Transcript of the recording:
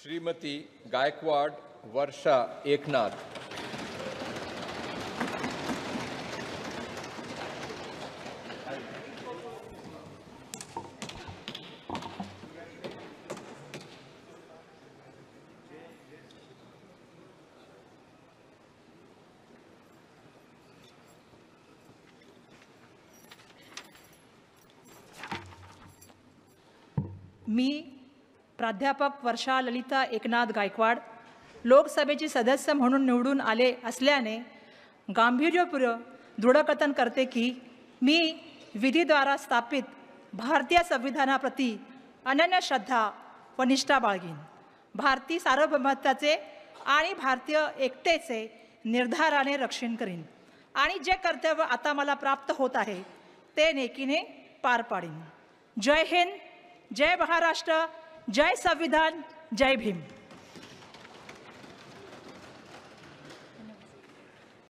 श्रीमती गायकवाड वर्षा एकनाथ। मी प्राध्यापक वर्षा ललिता एकनाथ गायकवाड लोकसभेची सदस्य म्हणून निवडून आले असल्याने गांभीर्यपूर्वक दृढकथन करते की मी विधीद्वारा स्थापित भारतीय संविधानाप्रती अनन्य श्रद्धा व निष्ठा बाळगीन, भारतीय सार्वभौमत्वाचे आणि भारतीय एकतेचे निर्धाराने रक्षण करीन आणि जे कर्तव्य आता मला प्राप्त होत आहे ते नेकीने पार पाडीन। जय हिंद, जय महाराष्ट्र, जय संविधान, जय भीम।